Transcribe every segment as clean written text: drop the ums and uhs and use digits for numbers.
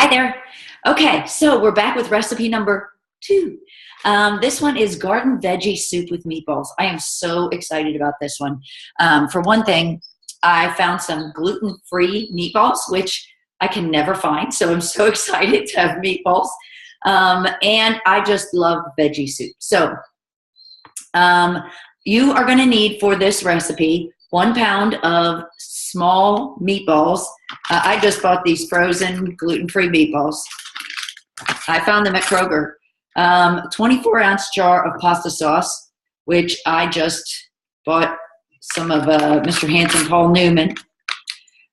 there. Okay, so we're back with recipe number 2. This one is garden veggie soup with meatballs. I am so excited about this one. For one thing, I found some gluten-free meatballs, which I can never find, so I'm so excited to have meatballs. And I just love veggie soup. So you are going to need for this recipe 1 pound of small meatballs. I just bought these frozen gluten-free meatballs. I found them at Kroger. 24-ounce jar of pasta sauce, which I just bought some of Mr. Hanson Paul Newman.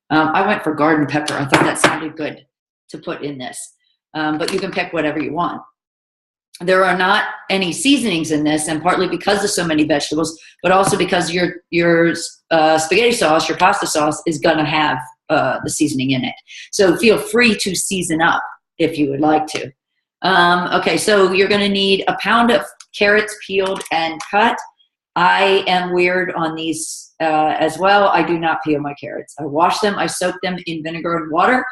I went for garden pepper. I thought that sounded good to put in this. But you can pick whatever you want. There are not any seasonings in this, and partly because of so many vegetables, but also because your spaghetti sauce, your pasta sauce, is going to have the seasoning in it. So feel free to season up if you would like to. Okay, so you're going to need a pound of carrots peeled and cut. I am weird on these as well. I do not peel my carrots. I wash them. I soak them in vinegar and water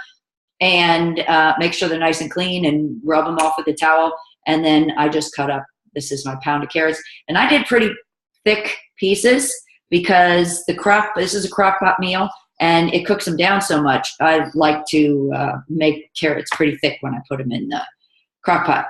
and make sure they're nice and clean and rub them off with a towel. And then I just cut up, this is my pound of carrots. And I did pretty thick pieces because this is a crock pot meal and it cooks them down so much. I like to make carrots pretty thick when I put them in the crock pot.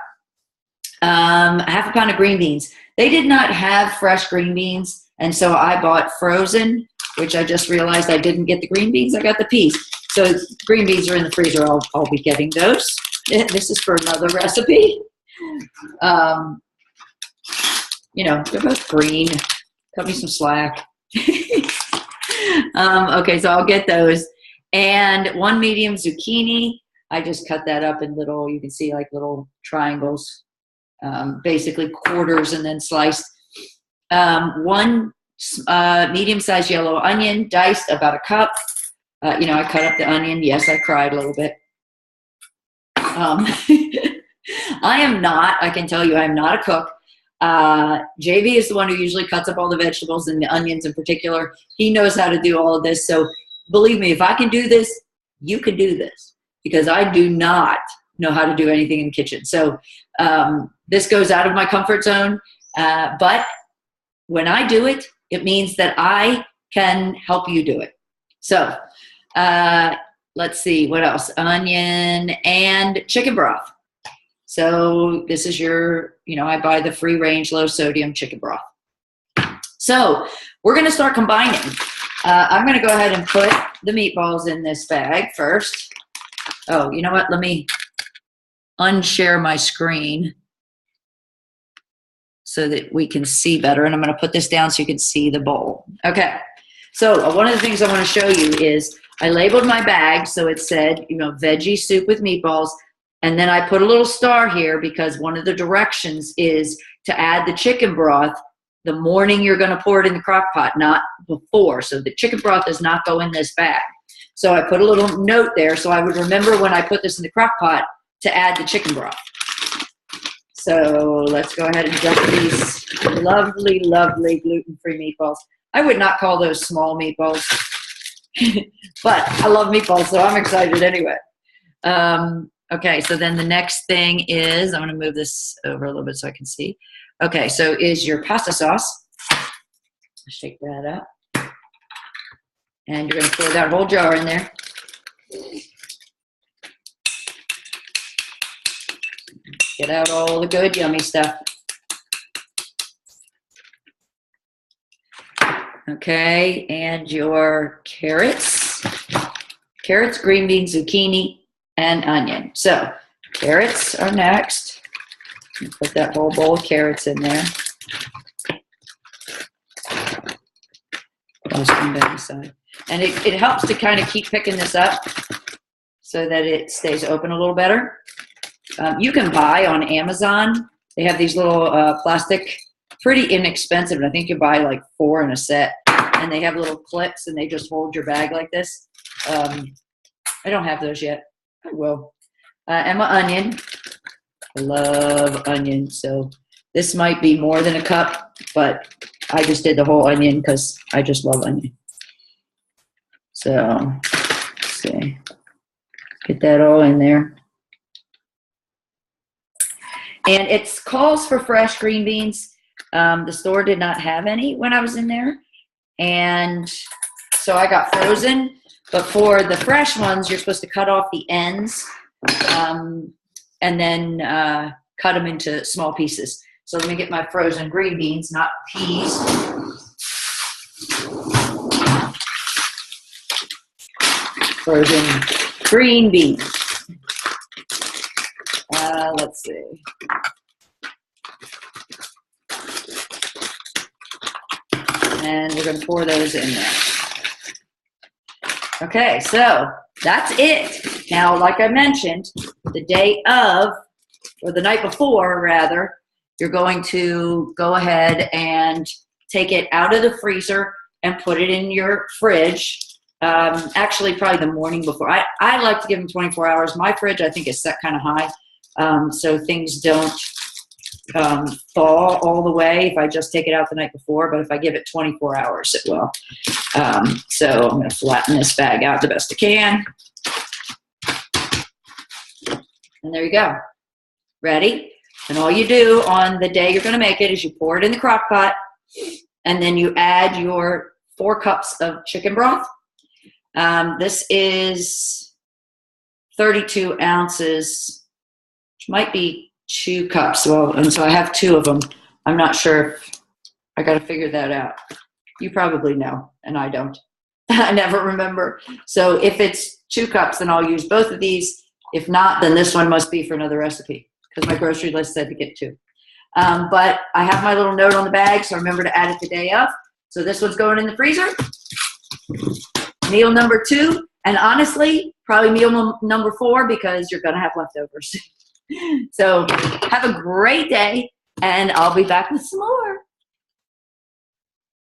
Half a pound of green beans. They did not have fresh green beans, and so I bought frozen, which I just realized I didn't get the green beans. I got the peas. So green beans are in the freezer. I'll be getting those. This is for another recipe. You know, they're both green. Cut me some slack. Okay, so I'll get those. And 1 medium zucchini. I just cut that up in little, you can see like little triangles, basically quarters and then sliced. 1 medium-sized yellow onion, diced, about a cup. You know, I cut up the onion. Yes, I cried a little bit. I can tell you, I am not a cook. JV is the one who usually cuts up all the vegetables and the onions in particular. He knows how to do all of this. So believe me, if I can do this, you can do this, because I do not know how to do anything in the kitchen. So this goes out of my comfort zone. But when I do it, it means that I can help you do it. So let's see, what else? Onion and chicken broth. So this is I buy the free range, low sodium chicken broth. So we're going to start combining. I'm going to go ahead and put the meatballs in this bag first. Oh, you know what? Let me unshare my screen so that we can see better. And I'm going to put this down so you can see the bowl. Okay. So one of the things I want to show you is I labeled my bag. So it said, veggie soup with meatballs. And then I put a little star here because one of the directions is to add the chicken broth the morning you're going to pour it in the crock pot, not before. So the chicken broth does not go in this bag. So I put a little note there so I would remember when I put this in the crock pot to add the chicken broth. So let's go ahead and dump these lovely, lovely gluten-free meatballs. I would not call those small meatballs, but I love meatballs, so I'm excited anyway. Okay, so then the next thing is, I'm going to move this over a little bit so I can see. Okay, so is your pasta sauce. Shake that up. And you're going to pour that whole jar in there. Get out all the good, yummy stuff. Okay, and your carrots. Carrots, green beans, zucchini, and onion. So carrots are next. Put that whole bowl of carrots in there. I'll come down the side. And it helps to kind of keep picking this up so that it stays open a little better. You can buy on Amazon. They have these little plastic, pretty inexpensive. And I think you buy like 4 in a set. And they have little clips and they just hold your bag like this. I don't have those yet. I will. And my onion. I love onion. So this might be more than a cup, but I just did the whole onion because I just love onion. So let's see. Get that all in there. And it calls for fresh green beans. The store did not have any when I was in there. And so I got frozen. But for the fresh ones, you're supposed to cut off the ends and then cut them into small pieces. So let me get my frozen green beans, not peas. Frozen green beans. Let's see. And we're going to pour those in there. Okay, so that's it. Now, like I mentioned, the day of, or the night before, rather, you're going to go ahead and take it out of the freezer and put it in your fridge. Actually, probably the morning before. I like to give them 24 hours. My fridge, I think, is set kind of high, so things don't thaw all the way if I just take it out the night before, but if I give it 24 hours, it will. So I'm going to flatten this bag out the best I can. And there you go. Ready? And all you do on the day you're going to make it is you pour it in the crock pot, and then you add your 4 cups of chicken broth. This is 32 ounces, which might be 2 cups. Well, and so I have 2 of them. I'm not sure if I got to figure that out. You probably know, and I don't. I never remember. So if it's 2 cups, then I'll use both of these. If not, then this one must be for another recipe because my grocery list said to get 2. But I have my little note on the bag, so remember to add it the day of. So this one's going in the freezer. Meal number 2, and honestly, probably meal number 4 because you're going to have leftovers. So have a great day, and I'll be back with some more.